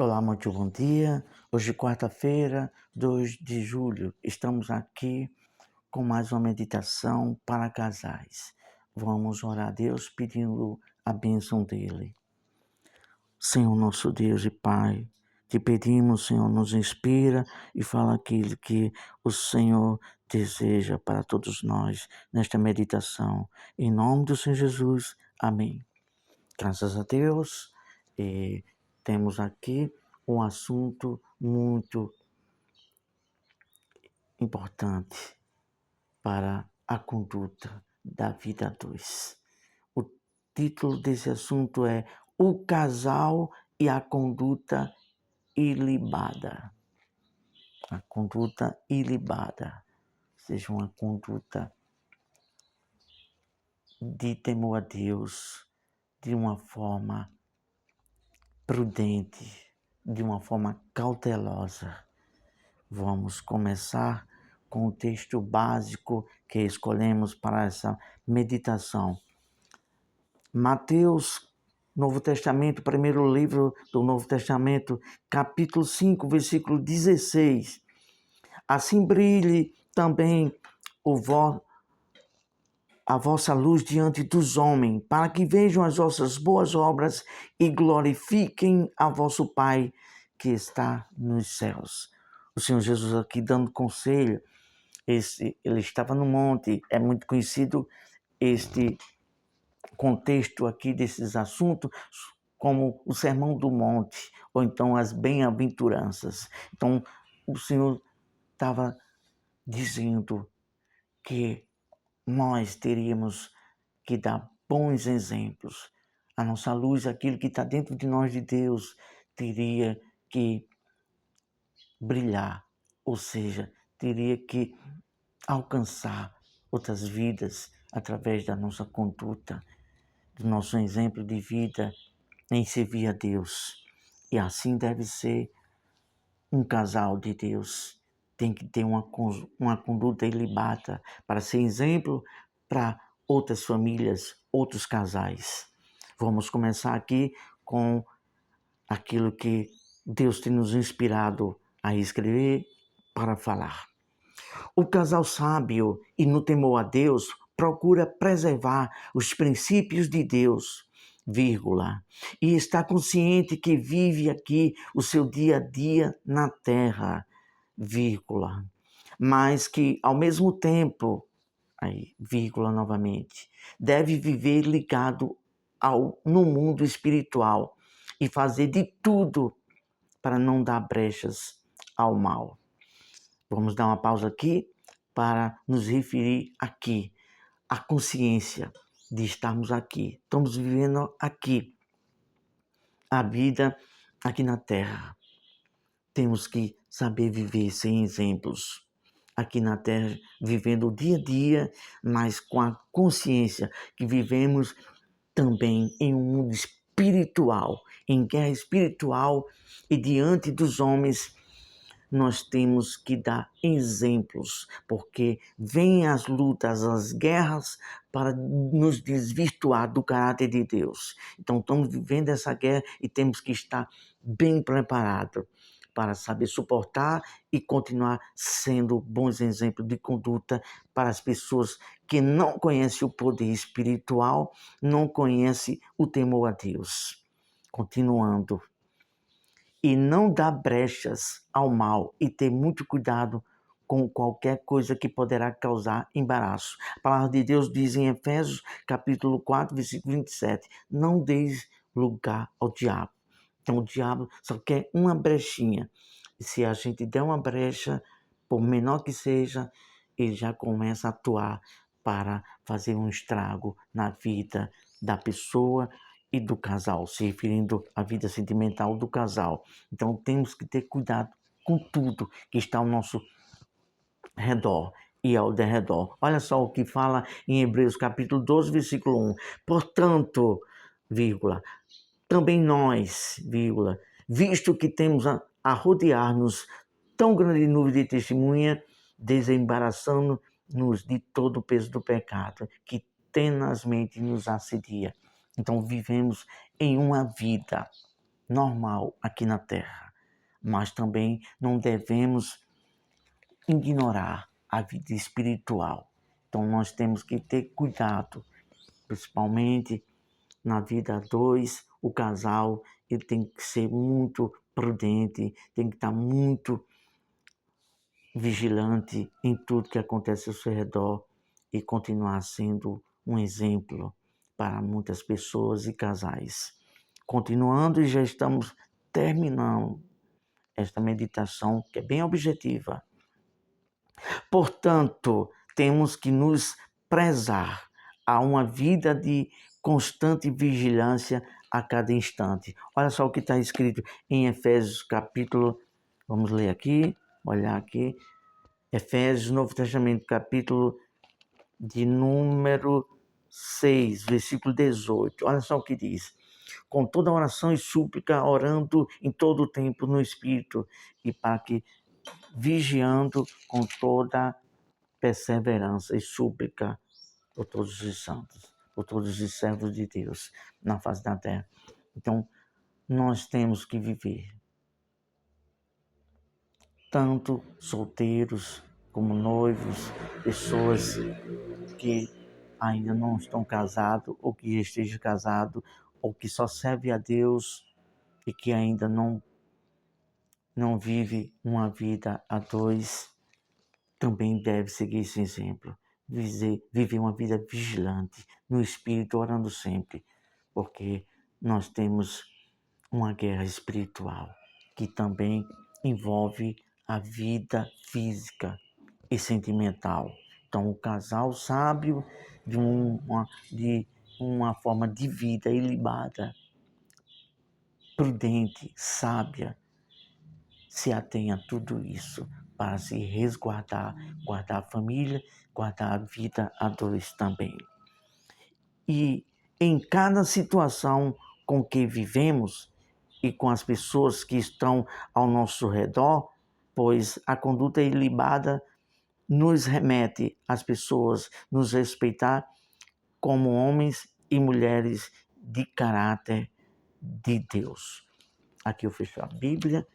Olá, muito bom dia. Hoje, quarta-feira, 2 de julho, estamos aqui com mais uma meditação para casais. Vamos orar a Deus pedindo a bênção dele. Senhor, nosso Deus e Pai, te pedimos, Senhor, nos inspira e fala aquilo que o Senhor deseja para todos nós nesta meditação. Em nome do Senhor Jesus, amém. Graças a Deus, temos aqui um assunto muito importante para a conduta da vida a dois. O título desse assunto é O Casal e a Conduta Ilibada. A conduta ilibada, ou seja, uma conduta de temor a Deus, de uma forma prudente, de uma forma cautelosa. Vamos começar com o texto básico que escolhemos para essa meditação. Mateus, Novo Testamento, primeiro livro do Novo Testamento, capítulo 5, versículo 16. Assim brilhe também a vossa luz diante dos homens, para que vejam as vossas boas obras e glorifiquem a vosso Pai que está nos céus. O Senhor Jesus aqui dando conselho, ele estava no monte, é muito conhecido este contexto aqui desses assuntos como o Sermão do Monte, ou então as bem-aventuranças. Então, o Senhor estava dizendo que nós teríamos que dar bons exemplos. A nossa luz, aquilo que está dentro de nós de Deus, teria que brilhar, ou seja, teria que alcançar outras vidas através da nossa conduta, do nosso exemplo de vida em servir a Deus. E assim deve ser um casal de Deus. Tem que ter uma conduta ilibada para ser exemplo para outras famílias, outros casais. Vamos começar aqui com aquilo que Deus tem nos inspirado a escrever para falar. O casal sábio e no temor a Deus procura preservar os princípios de Deus, vírgula, e está consciente que vive aqui o seu dia a dia na terra, vírgula, mas que ao mesmo tempo, aí, vírgula novamente, deve viver ligado no mundo espiritual e fazer de tudo para não dar brechas ao mal. Vamos dar uma pausa aqui para nos referir aqui à consciência de estarmos aqui. Estamos vivendo aqui a vida aqui na Terra. Temos que saber viver sem exemplos aqui na Terra, vivendo o dia a dia, mas com a consciência que vivemos também em um mundo espiritual, em guerra espiritual, e diante dos homens nós temos que dar exemplos, porque vêm as lutas, as guerras para nos desvirtuar do caráter de Deus. Então estamos vivendo essa guerra e temos que estar bem preparados para saber suportar e continuar sendo bons exemplos de conduta para as pessoas que não conhecem o poder espiritual, não conhecem o temor a Deus. Continuando. E não dar brechas ao mal e ter muito cuidado com qualquer coisa que poderá causar embaraço. A palavra de Deus diz em Efésios, capítulo 4, versículo 27, não deis lugar ao diabo. Então o diabo só quer uma brechinha. E se a gente der uma brecha, por menor que seja, ele já começa a atuar para fazer um estrago na vida da pessoa e do casal, se referindo à vida sentimental do casal. Então temos que ter cuidado com tudo que está ao nosso redor e ao derredor. Olha só o que fala em Hebreus capítulo 12, versículo 1. Portanto, vírgula, também nós, vírgula, visto que temos a rodear-nos tão grande nuvem de testemunha, desembaraçando-nos de todo o peso do pecado, que tenazmente nos assedia. Então vivemos em uma vida normal aqui na Terra, mas também não devemos ignorar a vida espiritual. Então nós temos que ter cuidado, principalmente na vida a dois, o casal ele tem que ser muito prudente, tem que estar muito vigilante em tudo que acontece ao seu redor e continuar sendo um exemplo para muitas pessoas e casais. Continuando, e já estamos terminando esta meditação, que é bem objetiva. Portanto, temos que nos prezar a uma vida de constante vigilância a cada instante. Olha só o que está escrito em Efésios capítulo, vamos ler aqui, olhar aqui, Efésios, Novo Testamento, capítulo de número 6, versículo 18. Olha só o que diz. Com toda oração e súplica, orando em todo o tempo no Espírito, e para que, vigiando com toda perseverança e súplica por todos os santos, por todos os servos de Deus na face da terra. Então, nós temos que viver, tanto solteiros como noivos, pessoas que ainda não estão casados, ou que esteja casado, ou que só serve a Deus e que ainda não vive uma vida a dois, também deve seguir esse exemplo. Viver uma vida vigilante, no Espírito, orando sempre, porque nós temos uma guerra espiritual que também envolve a vida física e sentimental. Então, o casal sábio de uma forma de vida ilibada, prudente, sábia, se atém a tudo isso para se resguardar, guardar a família, guardar a vida a dois também. E em cada situação com que vivemos e com as pessoas que estão ao nosso redor, pois a conduta ilibada nos remete às pessoas nos respeitar como homens e mulheres de caráter de Deus. Aqui eu fecho a Bíblia.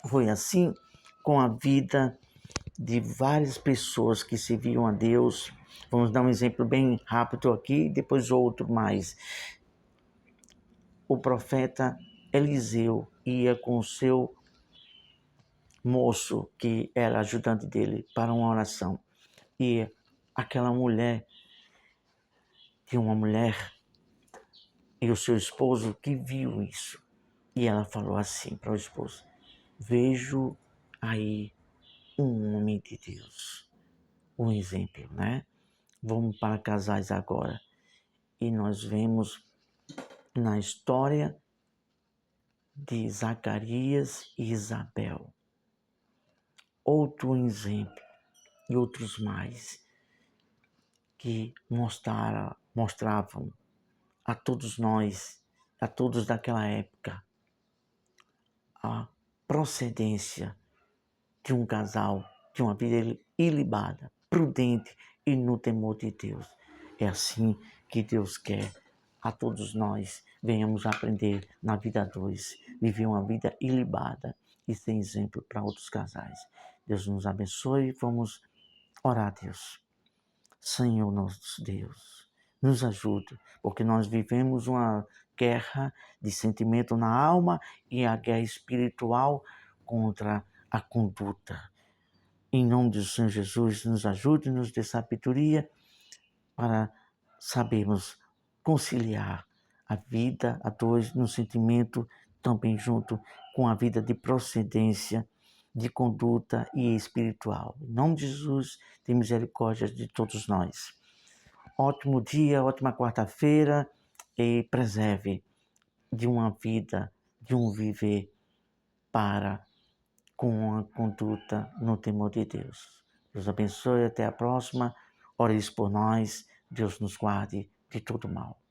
Foi assim com a vida de várias pessoas que serviam a Deus. Vamos dar um exemplo bem rápido aqui, depois outro mais. O profeta Eliseu ia com o seu moço, que era ajudante dele, para uma oração. E aquela mulher, tinha uma mulher e o seu esposo que viu isso. E ela falou assim para o esposo: vejo aí um homem de Deus. Um exemplo, né? Vamos para casais agora. E nós vemos na história de Zacarias e Isabel outro exemplo e outros mais que mostravam a todos nós, a todos daquela época, a procedência de um casal, de uma vida ilibada, prudente e no temor de Deus. É assim que Deus quer a todos nós venhamos aprender na vida a dois, viver uma vida ilibada e ser exemplo para outros casais. Deus nos abençoe. Vamos orar a Deus. Senhor nosso Deus, nos ajude, porque nós vivemos uma guerra de sentimento na alma e a guerra espiritual contra a conduta. Em nome do Senhor Jesus, nos ajude, nos dê sabedoria para sabermos conciliar a vida a dois no sentimento, também junto com a vida de procedência, de conduta e espiritual. Em nome de Jesus, tem misericórdia de todos nós. Ótimo dia, ótima quarta-feira e preserve de uma vida, de um viver para com a conduta no temor de Deus. Deus abençoe, até a próxima. Ore por nós, Deus nos guarde de todo mal.